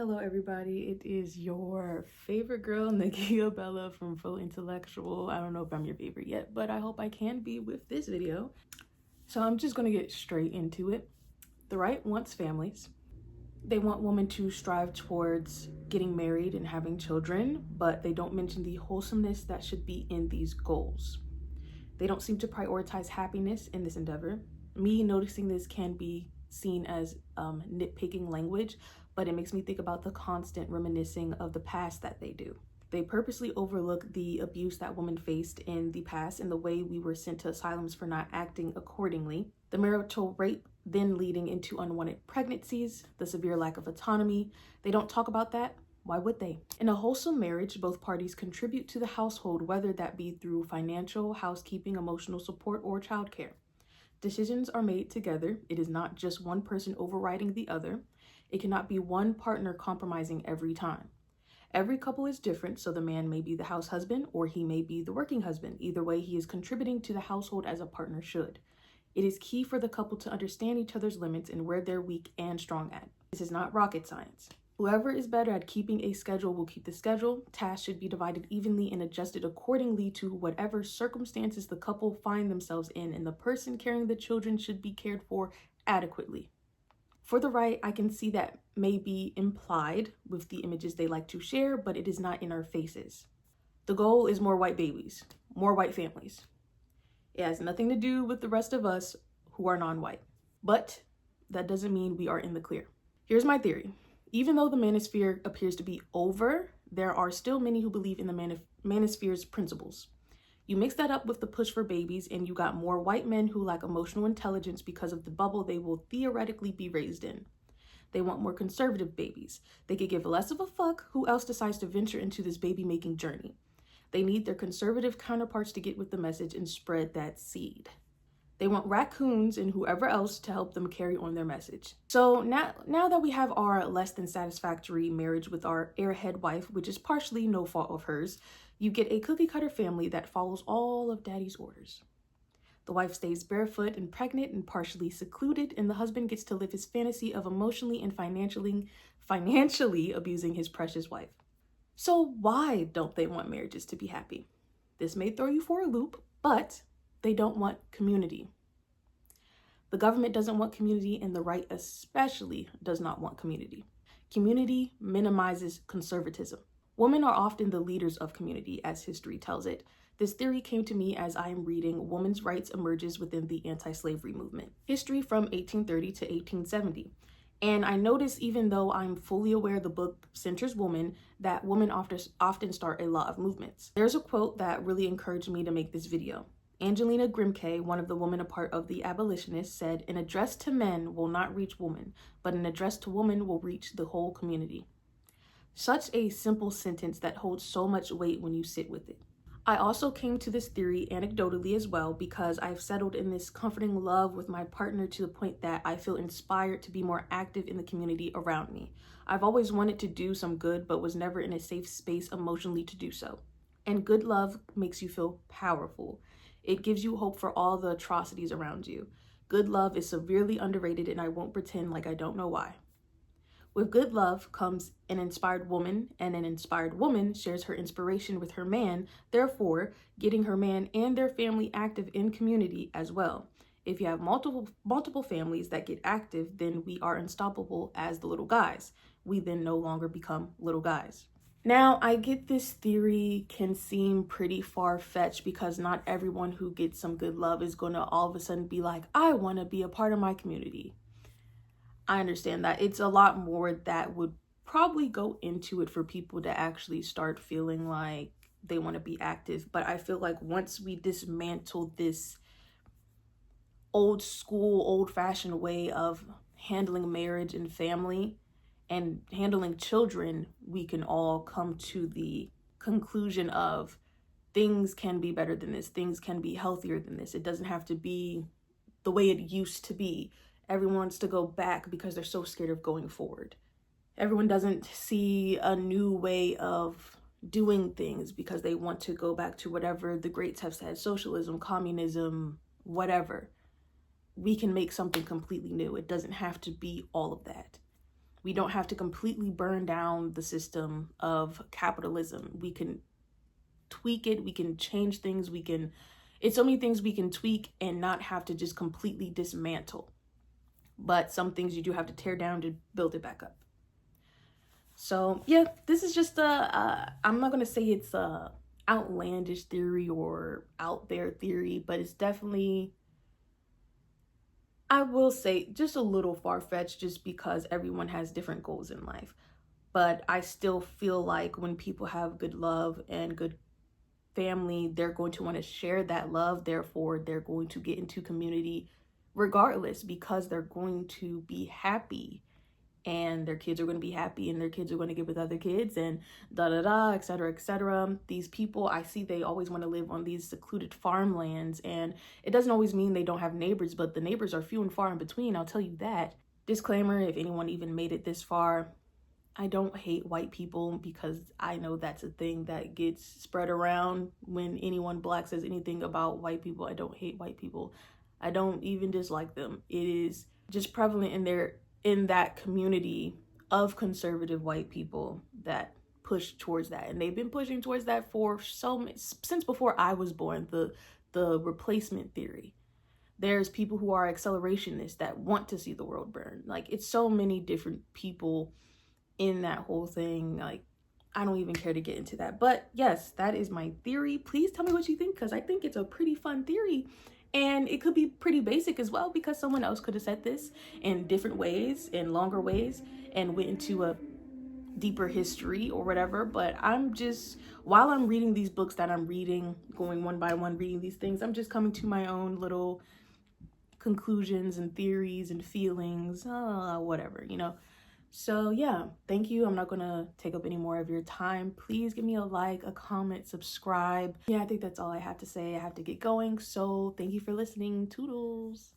Hello everybody, it is your favorite girl, Nakia Bella from Faux Intellectual. I don't know if I'm your favorite yet, but I hope I can be with this video. So I'm just gonna get straight into it. The right wants families. They want women to strive towards getting married and having children, but they don't mention the wholesomeness that should be in these goals. They don't seem to prioritize happiness in this endeavor. Me noticing this can be seen as nitpicking language, but it makes me think about the constant reminiscing of the past that they do. They purposely overlook the abuse that women faced in the past and the way we were sent to asylums for not acting accordingly. The marital rape then leading into unwanted pregnancies, the severe lack of autonomy. They don't talk about that. Why would they? In a wholesome marriage, both parties contribute to the household, whether that be through financial, housekeeping, emotional support, or childcare. Decisions are made together. It is not just one person overriding the other. It cannot be one partner compromising every time. Every couple is different, so the man may be the house husband or he may be the working husband. Either way, he is contributing to the household as a partner should. It is key for the couple to understand each other's limits and where they're weak and strong at. This is not rocket science. Whoever is better at keeping a schedule will keep the schedule. Tasks should be divided evenly and adjusted accordingly to whatever circumstances the couple find themselves in, and the person carrying the children should be cared for adequately. For the right, I can see that may be implied with the images they like to share, but it is not in our faces. The goal is more white babies, more white families. It has nothing to do with the rest of us who are non-white, but that doesn't mean we are in the clear. Here's my theory. Even though the manosphere appears to be over, there are still many who believe in the manosphere's principles. You mix that up with the push for babies and you got more white men who lack emotional intelligence because of the bubble they will theoretically be raised in. They want more conservative babies. They could give less of a fuck who else decides to venture into this baby-making journey. They need their conservative counterparts to get with the message and spread that seed. They want raccoons and whoever else to help them carry on their message. So now that we have our less than satisfactory marriage with our airhead wife, which is partially no fault of hers, you get a cookie cutter family that follows all of daddy's orders. The wife stays barefoot and pregnant and partially secluded, and the husband gets to live his fantasy of emotionally and financially abusing his precious wife. So why don't they want marriages to be happy? This may throw you for a loop, but they don't want community. The government doesn't want community, and the right especially does not want community. Community minimizes conservatism. Women are often the leaders of community, as history tells it. This theory came to me as I am reading Women's Rights Emerges Within the Anti-Slavery Movement, history from 1830 to 1870. And I notice, even though I'm fully aware the book centers women, that women often start a lot of movements. There's a quote that really encouraged me to make this video. Angelina Grimke, one of the women a part of the abolitionists, said, "An address to men will not reach women, but an address to women will reach the whole community." Such a simple sentence that holds so much weight when you sit with it. I also came to this theory anecdotally as well because I've settled in this comforting love with my partner to the point that I feel inspired to be more active in the community around me. I've always wanted to do some good, but was never in a safe space emotionally to do so. And good love makes you feel powerful. It gives you hope for all the atrocities around you. Good love is severely underrated, and I won't pretend like I don't know why. With good love comes an inspired woman, and an inspired woman shares her inspiration with her man, therefore getting her man and their family active in community as well. If you have multiple families that get active, then we are unstoppable as the little guys. We then no longer become little guys. Now, I get this theory can seem pretty far-fetched because not everyone who gets some good love is going to all of a sudden be like, I want to be a part of my community. I understand that. It's a lot more that would probably go into it for people to actually start feeling like they want to be active. But I feel like once we dismantle this old school, old-fashioned way of handling marriage and family and handling children, we can all come to the conclusion of things can be better than this. Things can be healthier than this. It doesn't have to be the way it used to be. Everyone wants to go back because they're so scared of going forward. Everyone doesn't see a new way of doing things because they want to go back to whatever the greats have said, socialism, communism, whatever. We can make something completely new. It doesn't have to be all of that. We don't have to completely burn down the system of capitalism. We can tweak it, we can change things, it's so many things we can tweak and not have to just completely dismantle. But some things you do have to tear down to build it back up. So yeah, this is just I'm not gonna say it's a outlandish theory or out there theory, but it's definitely, I will say, just a little far-fetched, just because everyone has different goals in life. But I still feel like when people have good love and good family, they're going to want to share that love. Therefore, they're going to get into community regardless, because they're going to be happy and their kids are going to be happy and their kids are going to get with other kids and da da da, etc., etc. These people, I see, they always want to live on these secluded farmlands, and it doesn't always mean they don't have neighbors, but the neighbors are few and far in between, I'll tell you that. Disclaimer, if anyone even made it this far, I don't hate white people, because I know that's a thing that gets spread around when anyone black says anything about white people. I don't hate white people. I don't even dislike them. It is just prevalent in that community of conservative white people that push towards that, and they've been pushing towards that for since before I was born. The replacement theory. There's people who are accelerationists that want to see the world burn. Like, it's so many different people in that whole thing. Like, I don't even care to get into that. But yes, that is my theory. Please tell me what you think, because I think it's a pretty fun theory. And it could be pretty basic as well, because someone else could have said this in different ways, in longer ways, and went into a deeper history or whatever. But I'm just, while I'm reading these books that I'm reading, going one by one, reading these things, I'm just coming to my own little conclusions and theories and feelings, whatever, you know. So yeah, thank you. I'm not gonna take up any more of your time. Please give me a like, a comment, subscribe. Yeah, I think that's all I have to say. I have to get going. So thank you for listening. Toodles.